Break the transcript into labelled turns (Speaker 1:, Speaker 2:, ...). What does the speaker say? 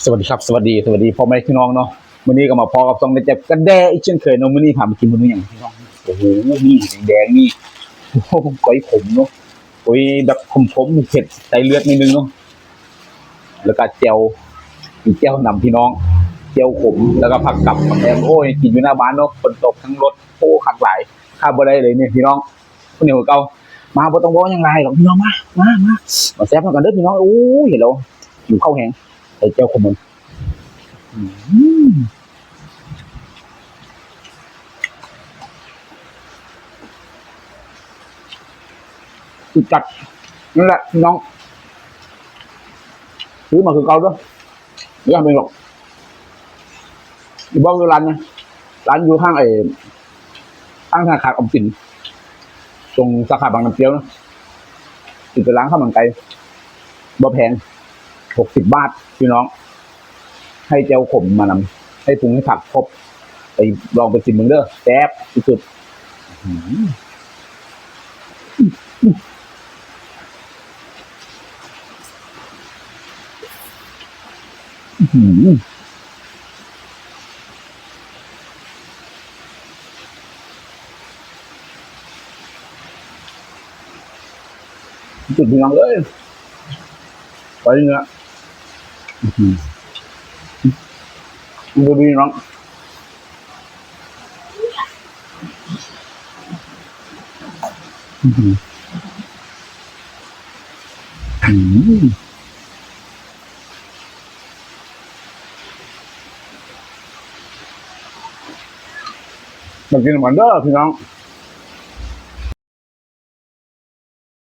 Speaker 1: สวัสดีครับสวัสดีพ่อแม่พี่น้องเนาะวันนี้ก็มาพอกับซองในเจ็บกันแดอีกเช่นเคยเนาะวันนี้พามากินมื้ออย่างพี่น้องโอ้โหนี่แดงนี่โอ้โหก้อยขมเนาะก้อยแบบขมเผ็ดใส่เลือดนิดนึงเนาะแล้วก็เจียวอีกเจียวนำพี่น้องเจียวขมแล้วก็ผักกับแอมโอ้ยกินอยู่หน้าบ้านเนาะฝนตกทั้งรถโอ้ขักหลายข้าวบ่ได้เลยเนี่ยพี่น้องคนเหนียวเก่ามาบ่ต้องบ่ยังไรหรอกพี่น้องมาแซ่บกันเด้อพี่น้องโอ้ยเห็นแล้วอยู่ข้าวแห้งใส่เจียวขมมันจัดนั่นแหละพี่น้องซื้อมาคือเก่าด้วยไม่ทำเป็นหรอกอยู่บ้านคือร้านเนี่ยร้านอยู่ข้างข้างธนาคารออมสินตรงสาขาบางน้ำเปรี้ยวนะติดกับร้านข้าวมันไก่บ่แพง60 บาทพี่น้องให้เจียวขมมานำให้ปรุงให้ผักครบไปลองไปชิมมึงเด้อแซ่บที่สุดจุดพี่น้องเลยไปเนื้อดูพี่น้องมากินเหมือนเด้อพี่น้อง